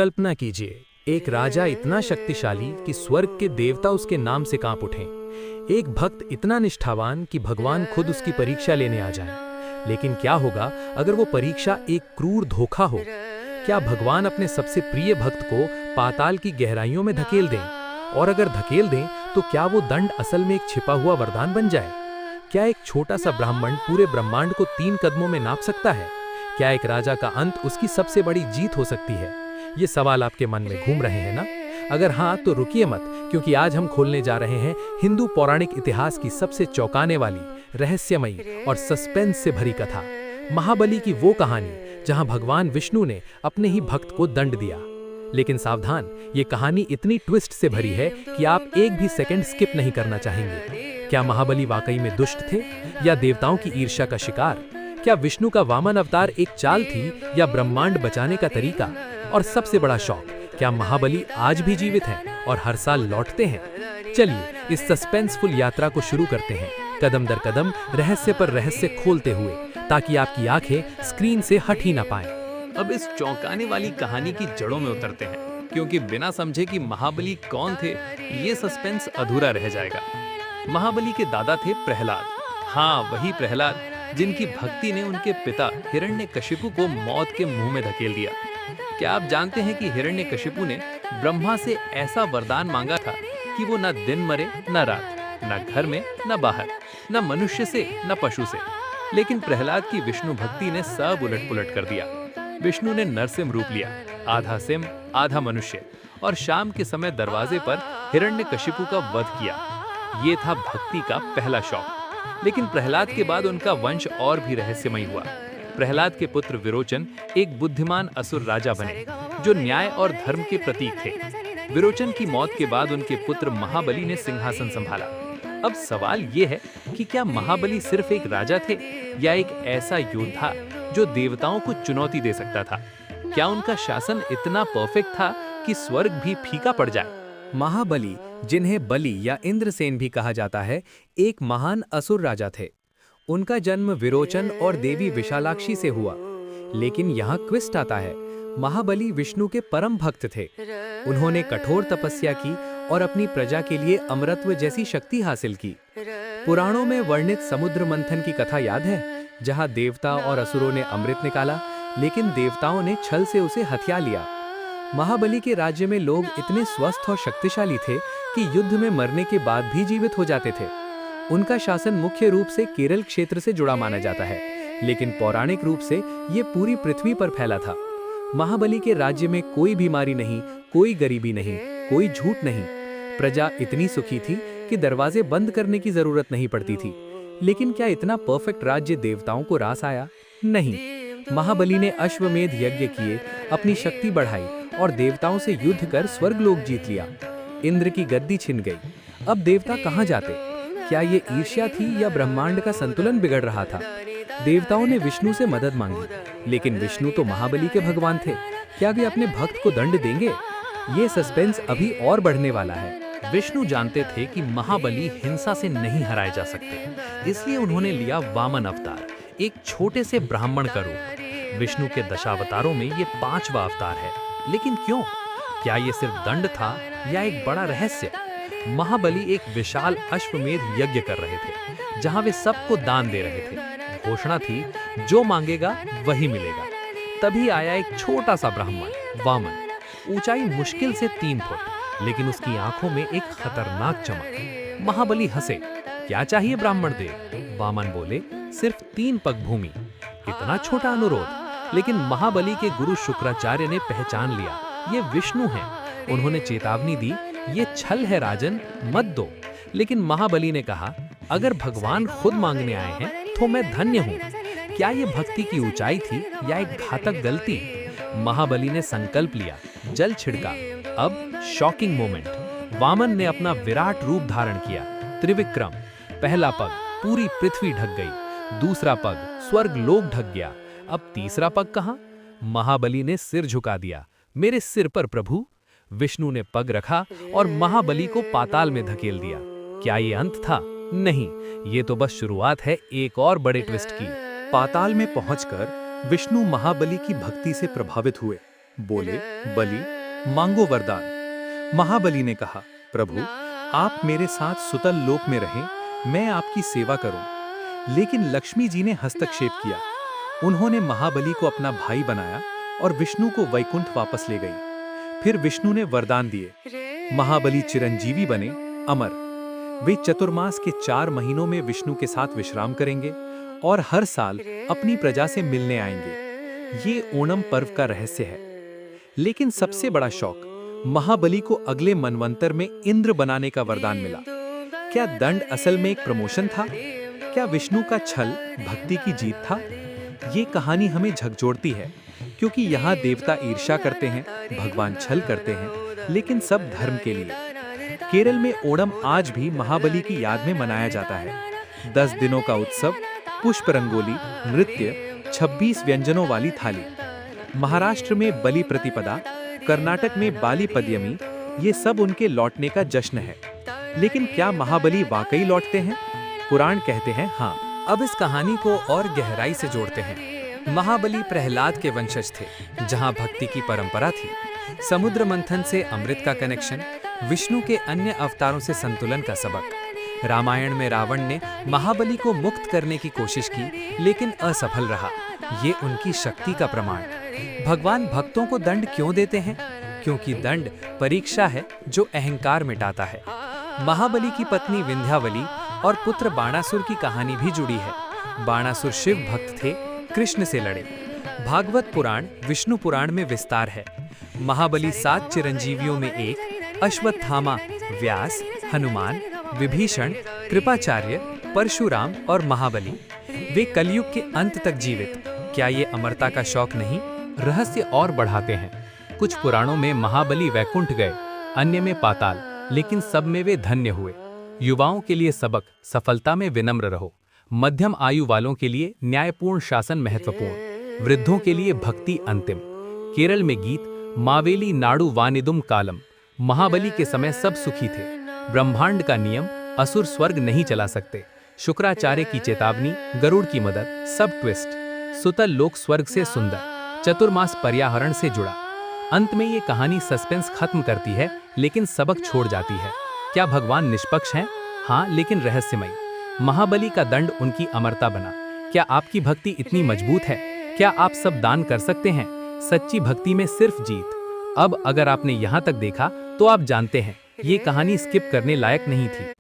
कल्पना कीजिए, एक राजा इतना शक्तिशाली कि स्वर्ग के देवता उसके नाम से कांप उठें। एक भक्त इतना निष्ठावान कि भगवान खुद उसकी परीक्षा लेने आ जाएं। लेकिन क्या होगा अगर वो परीक्षा एक क्रूर धोखा हो? क्या भगवान अपने सबसे प्रिय भक्त को पाताल की गहराइयों में धकेल दें? और अगर धकेल दें तो क्या वो दंड असल में एक छिपा हुआ वरदान बन जाए? क्या एक छोटा सा ब्राह्मण पूरे ब्रह्मांड को 3 कदमों में नाप सकता है? क्या एक राजा का अंत उसकी सबसे बड़ी जीत हो सकती है? ये सवाल आपके मन में घूम रहे हैं ना? अगर हाँ तो रुकिए मत, क्योंकि आज हम खोलने जा रहे हैं हिंदू पौराणिक इतिहास की सबसे चौंकाने वाली, रहस्यमयी और सस्पेंस से भरी कथा, महाबली की वो कहानी जहां भगवान विष्णु ने अपने ही भक्त को दंड दिया। लेकिन सावधान, ये कहानी इतनी ट्विस्ट से भरी है कि आप एक भी सेकंड स्किप नहीं करना चाहेंगे। क्या महाबली वाकई में दुष्ट थे या देवताओं की ईर्ष्या का शिकार? क्या विष्णु का वामन अवतार एक चाल थी या ब्रह्मांड बचाने का तरीका? और सबसे बड़ा शौक, क्या महाबली आज भी जीवित हैं और हर साल लौटते हैं? चलिए इस सस्पेंसफुल यात्रा को शुरू करते हैं, कदम दर कदम रहस्य पर रहस्य खोलते हुए, ताकि आपकी आंखें स्क्रीन से हट ही ना पाएं। अब इस चौंकाने वाली कहानी की जड़ों में उतरते हैं, क्योंकि बिना समझे कि महाबली कौन थे, ये सस्पेंस अधूरा रह जाएगा। महाबली के दादा थे प्रहलाद। हाँ, वही प्रहलाद जिनकी भक्ति ने उनके पिता हिरण्यकशिपु को मौत के मुंह में धकेल दिया। क्या आप जानते हैं कि हिरण्यकशिपु ने ब्रह्मा से ऐसा वरदान मांगा था कि वो न दिन मरे न रात, न घर में न बाहर, न मनुष्य से न पशु से। लेकिन प्रहलाद की विष्णु भक्ति ने सब उलट पुलट कर दिया। विष्णु ने नरसिंह रूप लिया, आधा सिंह आधा मनुष्य, और शाम के समय दरवाजे पर हिरण्यकशिपु का वध किया। ये था भक्ति का पहला शौक। लेकिन प्रहलाद के बाद उनका वंश और भी रहस्यमय हुआ। प्रहलाद के पुत्र विरोचन एक बुद्धिमान असुर राजा बने, जो न्याय और धर्म के प्रतीक थे। विरोचन की मौत के बाद उनके पुत्र महाबली ने सिंहासन संभाला। अब सवाल ये है कि क्या महाबली सिर्फ एक राजा थे या एक ऐसा योद्धा जो देवताओं को चुनौती दे सकता था? क्या उनका शासन इतना परफेक्ट था कि स्वर्ग भी फीका पड़ जाए? महाबली, जिन्हें बलि या इंद्रसेन भी कहा जाता है, एक महान असुर राजा थे। उनका जन्म विरोचन और देवी विशालाक्षी से हुआ। लेकिन यहाँ ट्विस्ट आता है, महाबली विष्णु के परम भक्त थे। उन्होंने कठोर तपस्या की और अपनी प्रजा के लिए अमरत्व जैसी शक्ति हासिल की। पुराणों में वर्णित समुद्र मंथन की कथा याद है, जहाँ देवता और असुरों ने अमृत निकाला, लेकिन देवताओं ने छल से उसे हथिया लिया। महाबली के राज्य में लोग इतने स्वस्थ और शक्तिशाली थे कि युद्ध में मरने के बाद भी जीवित हो जाते थे। उनका शासन मुख्य रूप से केरल क्षेत्र से जुड़ा माना जाता है, लेकिन पौराणिक रूप से ये पूरी पृथ्वी पर फैला था। महाबली के राज्य में कोई बीमारी नहीं, कोई गरीबी नहीं, कोई झूठ नहीं। प्रजा इतनी सुखी थी कि दरवाजे बंद करने की जरूरत नहीं पड़ती थी। लेकिन क्या इतना परफेक्ट राज्य देवताओं को रास आया? नहीं। महाबली ने अश्वमेध यज्ञ किए, अपनी शक्ति बढ़ाई और देवताओं से युद्ध कर स्वर्गलोक जीत लिया। इंद्र की गद्दी छिन गई। अब देवता कहाँ जाते? क्या ये ईर्ष्या थी या ब्रह्मांड का संतुलन बिगड़ रहा था? देवताओं ने विष्णु से मदद मांगी, लेकिन विष्णु तो महाबली के भगवान थे। क्या वे अपने भक्त को दंड देंगे? ये सस्पेंस अभी और बढ़ने वाला है। विष्णु जानते थे कि महाबली हिंसा से नहीं हराए जा सकते, इसलिए उन्होंने लिया वामन अवतार, एक छोटे से ब्राह्मण का रूप। विष्णु के दशावतारों में ये 5वां अवतार है। लेकिन क्यों? क्या ये सिर्फ दंड था या एक बड़ा रहस्य? महाबली एक विशाल अश्वमेध यज्ञ कर रहे थे, जहां वे सबको दान दे रहे थे। घोषणा थी, जो मांगेगा वही मिलेगा। तभी आया एक छोटा सा ब्राह्मण वामन। ऊंचाई मुश्किल से 3 फुट, लेकिन उसकी आंखों में एक खतरनाक चमक। महाबली हंसे, क्या चाहिए ब्राह्मण दे? वामन बोले, सिर्फ 3 पग भूमि। इतना छोटा अनुरोध, लेकिन महाबली के गुरु शुक्राचार्य ने पहचान लिया, ये विष्णु हैं। उन्होंने चेतावनी दी, ये छल है राजन, मत दो। लेकिन महाबली ने कहा, अगर भगवान खुद मांगने आए हैं तो मैं धन्य हूँ। क्या ये भक्ति की ऊंचाई थी या एक घातक गलती? महाबली ने संकल्प लिया, जल छिड़का। अब शॉकिंग मोमेंट, वामन ने अपना विराट रूप धारण किया। त्रिविक्रम। पहला पग पूरी पृथ्वी ढक गई, दूसरा पग स्वर्ग लोक ढक गया। अब तीसरा पग कहाँ? महाबली ने सिर झुका दिया, मेरे सिर पर प्रभु। विष्णु ने पग रखा और महाबली को पाताल में धकेल दिया। क्या ये अंत था? नहीं, ये तो बस शुरुआत है एक और बड़े ट्विस्ट की। पाताल में पहुंचकर विष्णु महाबली की भक्ति से प्रभावित हुए बोले, बलि मांगो वरदान। महाबली ने कहा, प्रभु आप मेरे साथ सुतल लोक में रहें, मैं आपकी सेवा करूं। लेकिन लक्ष्मी जी ने हस्तक्षेप किया। उन्होंने महाबली को अपना भाई बनाया और विष्णु को वैकुंठ वापस ले गई। फिर विष्णु ने वरदान दिए। महाबली चिरंजीवी बने, अमर। वे चतुर्मास के 4 महीनों में विष्णु के साथ विश्राम करेंगे और हर साल अपनी प्रजा से मिलने आएंगे। ये ओणम पर्व का रहस्य है। लेकिन सबसे बड़ा शौक, महाबली को अगले मनवंतर में इंद्र बनाने का वरदान मिला। क्या दंड असल में एक प्रमोशन था? क्या विष्णु का छल भक्ति की जीत था? ये कहानी हमें झकझोरती है, क्योंकि यहाँ देवता ईर्ष्या करते हैं, भगवान छल करते हैं, लेकिन सब धर्म के लिए। केरल में ओणम आज भी महाबली की याद में मनाया जाता है। 10 दिनों का उत्सव, पुष्प रंगोली, नृत्य, 26 व्यंजनों वाली थाली। महाराष्ट्र में बलि प्रतिपदा, कर्नाटक में बाली पद्यमी, ये सब उनके लौटने का जश्न है। लेकिन क्या महाबली वाकई लौटते हैं? पुराण कहते हैं हाँ। अब इस कहानी को और गहराई से जोड़ते हैं। महाबली प्रहलाद के वंशज थे, जहां भक्ति की परंपरा थी। समुद्र मंथन से अमृत का कनेक्शन, विष्णु के अन्य अवतारों से संतुलन का सबक। रामायण में रावण ने महाबली को मुक्त करने की कोशिश की, लेकिन असफल रहा। ये उनकी शक्ति का प्रमाण। भगवान भक्तों को दंड क्यों देते हैं? क्योंकि दंड परीक्षा है जो अहंकार मिटाता है। महाबली की पत्नी विंध्यावली और पुत्र बाणासुर की कहानी भी जुड़ी है। बाणासुर शिव भक्त थे, कृष्ण से लड़े। भागवत पुराण, विष्णु पुराण में विस्तार है। महाबली 7 चिरंजीवियों में एक, अश्वत्थामा, व्यास, हनुमान, विभीषण, कृपाचार्य, परशुराम और महाबली। वे कलयुग के अंत तक जीवित। क्या ये अमरता का शौक नहीं? रहस्य और बढ़ाते हैं। कुछ पुराणों में महाबली वैकुंठ गए, अन्य में पाताल, लेकिन सब में वे धन्य हुए। युवाओं के लिए सबक, सफलता में विनम्र रहो। मध्यम आयु वालों के लिए न्यायपूर्ण शासन महत्वपूर्ण। वृद्धों के लिए भक्ति अंतिम। केरल में गीत, मावेली नाडु वानिदुम कालम। महाबली के समय सब सुखी थे। ब्रह्मांड का नियम, असुर स्वर्ग नहीं चला सकते। शुक्राचार्य की चेतावनी, गरुड़ की मदद, सब ट्विस्ट। सुतल लोक स्वर्ग से सुंदर, चतुर्मास पर्यावरण से जुड़ा। अंत में ये कहानी सस्पेंस खत्म करती है, लेकिन सबक छोड़ जाती है। क्या भगवान निष्पक्ष हैं? हाँ, लेकिन रहस्यमयी। महाबली का दंड उनकी अमरता बना। क्या आपकी भक्ति इतनी मजबूत है? क्या आप सब दान कर सकते हैं? सच्ची भक्ति में सिर्फ जीत। अब अगर आपने यहाँ तक देखा, तो आप जानते हैं ये कहानी स्किप करने लायक नहीं थी।